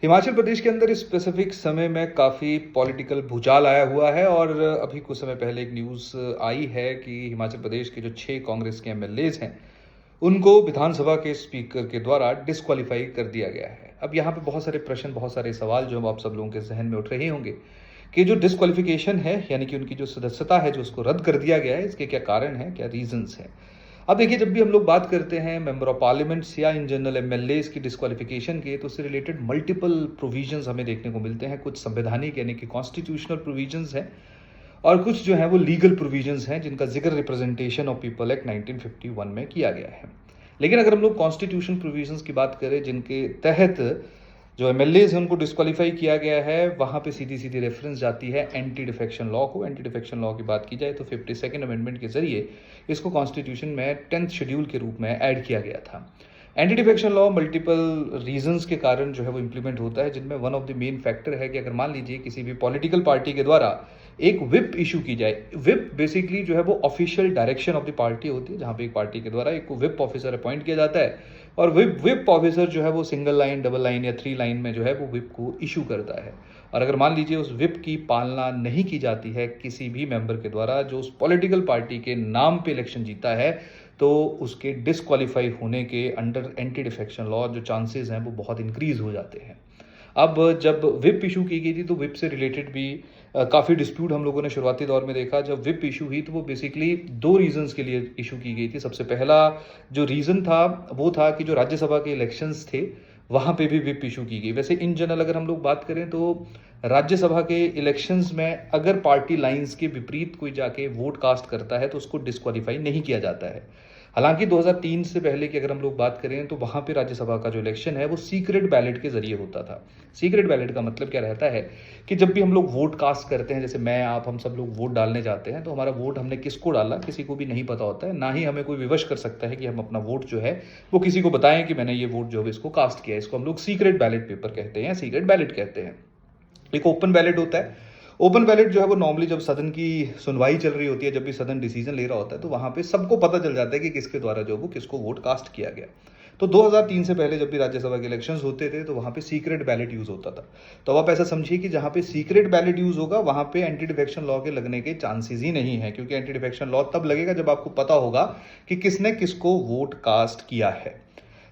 हिमाचल प्रदेश के अंदर इस स्पेसिफिक समय में काफ़ी पॉलिटिकल भूचाल आया हुआ है और अभी कुछ समय पहले एक न्यूज़ आई है कि हिमाचल प्रदेश के जो 6 कांग्रेस के एमएलएज हैं, उनको विधानसभा के स्पीकर के द्वारा डिस्क्वालीफाई कर दिया गया है। अब यहाँ पे बहुत सारे प्रश्न, बहुत सारे सवाल जो अब आप सब लोगों के ज़हन में उठ रहे होंगे कि जो डिस्क्वालिफिकेशन है, यानी कि उनकी जो सदस्यता है, जो उसको रद्द कर दिया गया है, इसके क्या कारण हैं, क्या रीज़न्स हैं? अब देखिए, जब भी हम लोग बात करते हैं मेंबर ऑफ पार्लियामेंट्स या इन जनरल एमएलएज की डिस्क्वालिफिकेशन के, तो उससे रिलेटेड मल्टीपल प्रोविजंस हमें देखने को मिलते हैं। कुछ संवैधानिक यानी कि कॉन्स्टिट्यूशनल प्रोविजंस हैं और कुछ जो है वो लीगल प्रोविजंस हैं जिनका जिक्र रिप्रेजेंटेशन ऑफ पीपल एक्ट 1951 में किया गया है। लेकिन अगर हम लोग कॉन्स्टिट्यूशन प्रोविजंस की बात करें जिनके तहत जो एमएलएज हैं उनको डिस्क्वालीफाई किया गया है, वहाँ पे सीधी सीधी रेफरेंस जाती है एंटी डिफेक्शन लॉ को। एंटी डिफेक्शन लॉ की बात की जाए तो 52nd अमेंडमेंट के जरिए इसको कॉन्स्टिट्यूशन में 10th शेड्यूल के रूप में ऐड किया गया था। Anti defection law multiple reasons के कारण जो है वो इम्प्लीमेंट होता है, जिनमें one of the main factor है कि अगर मान लीजिए किसी भी पॉलिटिकल पार्टी के द्वारा एक विप इशू की जाए। विप बेसिकली जो है वो official direction of the party होती है, जहाँ पे एक पार्टी के द्वारा एक विप ऑफिसर अपॉइंट किया जाता है और विप ऑफिसर जो है वो सिंगल लाइन, डबल लाइन या 3 लाइन में जो है वो विप को इशू करता है। और अगर मान लीजिए उस विप की पालना नहीं की जाती है किसी भी मेंबर के द्वारा जो उस पॉलिटिकल पार्टी के नाम पे इलेक्शन जीता है, तो उसके डिस्क्वालीफाई होने के अंडर एंटी डिफेक्शन लॉ जो चांसेस हैं वो बहुत इंक्रीज हो जाते हैं। अब जब विप इशू की गई थी तो विप से रिलेटेड भी काफ़ी डिस्प्यूट हम लोगों ने शुरुआती दौर में देखा। जब विप इशू हुई तो वो बेसिकली 2 रीजंस के लिए इशू की गई थी। सबसे पहला जो रीज़न था वो था कि जो राज्यसभा के इलेक्शंस थे वहाँ पे भी विप इशू की गई। वैसे इन जनरल अगर हम लोग बात करें तो राज्यसभा के इलेक्शंस में अगर पार्टी लाइंस के विपरीत कोई जाके वोट कास्ट करता है तो उसको डिस्क्वालीफाई नहीं किया जाता है। हालांकि 2003 से पहले की अगर हम लोग बात करें तो वहाँ पे राज्यसभा का जो इलेक्शन है वो सीक्रेट बैलेट के जरिए होता था। सीक्रेट बैलेट का मतलब क्या रहता है कि जब भी हम लोग वोट कास्ट करते हैं, जैसे मैं, आप, हम सब लोग वोट डालने जाते हैं, तो हमारा वोट हमने किसको डाला किसी को भी नहीं पता होता है, ना ही हमें कोई विवश कर सकता है कि हम अपना वोट जो है वो किसी को बताएं कि मैंने ये वोट जो है इसको कास्ट किया है। इसको हम लोग सीक्रेट बैलेट पेपर कहते हैं, सीक्रेट बैलेट कहते हैं। एक ओपन बैलेट होता है। ओपन बैलेट जो है वो नॉर्मली जब सदन की सुनवाई चल रही होती है, जब भी सदन डिसीजन ले रहा होता है, तो वहां पे सबको पता चल जाता है कि किसके द्वारा जो वो किसको वोट कास्ट किया गया। तो 2003 से पहले जब भी राज्यसभा के इलेक्शंस होते थे तो वहां पे सीक्रेट बैलेट यूज होता था। तो अब आप ऐसा समझिए कि जहां पे सीक्रेट बैलेट यूज होगा वहां पे एंटी डिफेक्शन लॉ के लगने के चांसेस ही नहीं है, क्योंकि एंटी डिफेक्शन लॉ तब लगेगा जब आपको पता होगा कि किसने किसको वोट कास्ट किया है।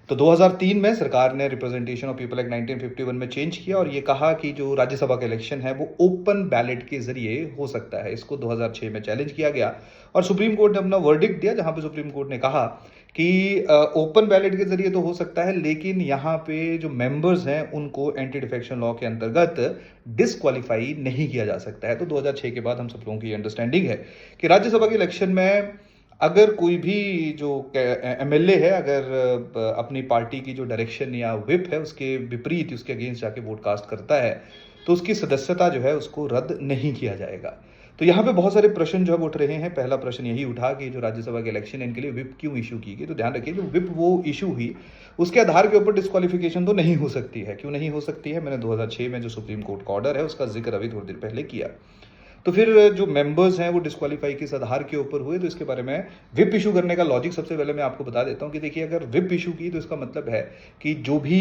तो 2003 में सरकार ने रिप्रेजेंटेशन ऑफ पीपल एक्ट 1951 में चेंज किया और ये कहा कि जो राज्यसभा का इलेक्शन है वो ओपन बैलेट के जरिए हो सकता है। इसको 2006 में चैलेंज किया गया और सुप्रीम कोर्ट ने अपना वर्डिक्ट दिया, जहां पे सुप्रीम कोर्ट ने कहा कि ओपन बैलेट के जरिए तो हो सकता है, लेकिन यहाँ पे जो मेंबर्स हैं उनको एंटी डिफेक्शन लॉ के अंतर्गत डिस्क्वालीफाई नहीं किया जा सकता है। तो 2006 के बाद हम सब लोगों की अंडरस्टैंडिंग है कि राज्यसभा के इलेक्शन में अगर कोई भी जो एमएलए है, अगर अपनी पार्टी की जो डायरेक्शन या विप है उसके विपरीत, उसके अगेंस्ट जाके वोट कास्ट करता है, तो उसकी सदस्यता जो है उसको रद्द नहीं किया जाएगा। तो यहाँ पे बहुत सारे प्रश्न जो है उठ रहे हैं। पहला प्रश्न यही उठा कि जो राज्यसभा के इलेक्शन है इनके लिए विप क्यों इशू की गई। तो ध्यान रखिए, जो विप वो इशू हुई उसके आधार के ऊपर डिस्क्वालिफिकेशन तो नहीं हो सकती है। क्यों नहीं हो सकती है, मैंने 2006 में जो सुप्रीम कोर्ट का ऑर्डर है उसका जिक्र अभी थोड़ी देर पहले किया। तो फिर जो मेंबर्स हैं वो डिस्क्वालीफाई किस आधार के ऊपर हुए, तो इसके बारे में विप इशू करने का लॉजिक सबसे पहले मैं आपको बता देता हूं कि देखिए, अगर विप इशू की तो इसका मतलब है कि जो भी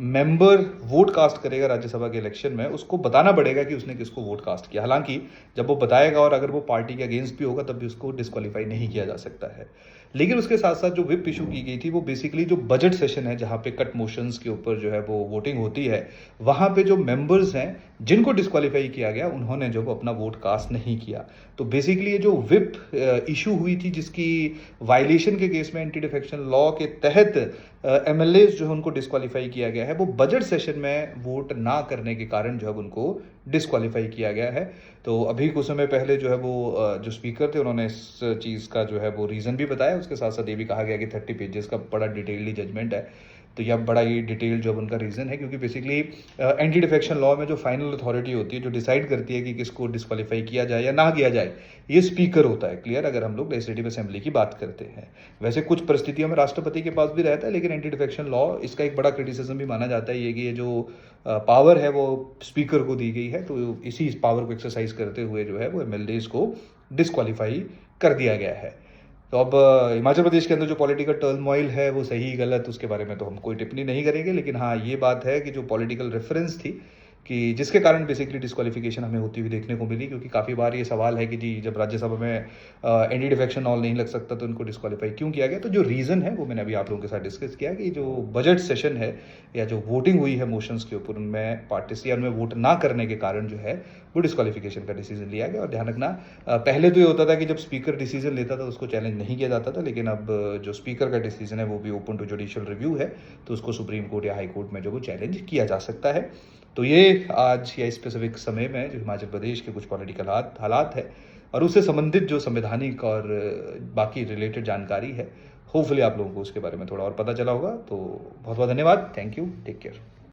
मेंबर वोट कास्ट करेगा राज्यसभा के इलेक्शन में उसको बताना पड़ेगा कि उसने किसको वोट कास्ट किया। हालांकि जब वो बताएगा और अगर वो पार्टी के अगेंस्ट भी होगा तब भी उसको डिस्क्वालीफाई नहीं किया जा सकता है। लेकिन उसके साथ साथ जो विप इशू की गई थी वो बेसिकली जो बजट सेशन है, जहां पे कट मोशंस के ऊपर जो है वो वोटिंग होती है, वहां पे जो मेंबर्स हैं जिनको डिस्क्वालीफाई किया गया उन्होंने जो वो अपना वोट कास्ट नहीं किया। तो बेसिकली ये जो विप इशू हुई थी जिसकी वायलेशन के केस में एंटी डिफेक्शन लॉ के तहत एमएलएज जो है उनको डिस्क्वालीफाई किया गया है, वो बजट सेशन में वोट ना करने के कारण जो है उनको डिस्क्वालीफाई किया गया है। तो अभी कुछ समय पहले जो है वो जो स्पीकर थे उन्होंने इस चीज़ का जो है वो रीज़न भी बताया। उसके साथ साथ ये भी कहा गया कि 30 पेजेस का बड़ा डिटेल्डली जजमेंट है। तो यह बड़ा ही डिटेल जो उनका रीज़न है, क्योंकि बेसिकली एंटी डिफेक्शन लॉ में जो फाइनल अथॉरिटी होती है जो डिसाइड करती है कि किसको डिस्क्वालीफाई किया जाए या ना किया जाए, ये स्पीकर होता है। क्लियर, अगर हम लोग लेजिस्लेटिव असेंबली की बात करते हैं। वैसे कुछ परिस्थितियों में राष्ट्रपति के पास भी रहता है, लेकिन एंटी डिफेक्शन लॉ इसका एक बड़ा क्रिटिसिज्म भी माना जाता है ये कि ये जो पावर है वो स्पीकर को दी गई है, तो इसी पावर को एक्सरसाइज करते हुए जो है वो एमएलएज को डिस्क्वालीफाई कर दिया गया है। तो अब हिमाचल प्रदेश के अंदर जो पॉलिटिकल टर्मोइल है वो सही गलत उसके बारे में तो हम कोई टिप्पणी नहीं करेंगे, लेकिन हाँ ये बात है कि जो पॉलिटिकल रेफरेंस थी कि जिसके कारण बेसिकली डिस्क्वालिफिकेशन हमें होती हुई देखने को मिली, क्योंकि काफ़ी बार ये सवाल है कि जी जब राज्यसभा में एंटी डिफेक्शन ऑल नहीं लग सकता तो इनको डिस्क्वालीफाई क्यों किया गया। तो जो रीज़न है वो मैंने अभी आप लोगों के साथ डिस्कस किया कि जो बजट सेशन है या जो वोटिंग हुई है मोशंस के ऊपर उनमें पार्टिसिपेट उनमें वोट ना करने के कारण जो है वो डिस्क्वालिफिकेशन का डिसीजन लिया गया। और ध्यान रखना पहले तो ये होता था कि जब स्पीकर डिसीजन लेता था तो उसको चैलेंज नहीं किया जाता था, लेकिन अब जो स्पीकर का डिसीजन है वो भी ओपन टू जुडिशियल रिव्यू है, तो उसको सुप्रीम कोर्ट या हाई कोर्ट में जो वो चैलेंज किया जा सकता है। तो ये आज या स्पेसिफिक समय में जो हिमाचल प्रदेश के कुछ पॉलिटिकल हालात है और उससे संबंधित जो संवैधानिक और बाकी रिलेटेड जानकारी है, होपफुली आप लोगों को उसके बारे में थोड़ा और पता चला होगा। तो बहुत बहुत धन्यवाद, थैंक यू, टेक केयर।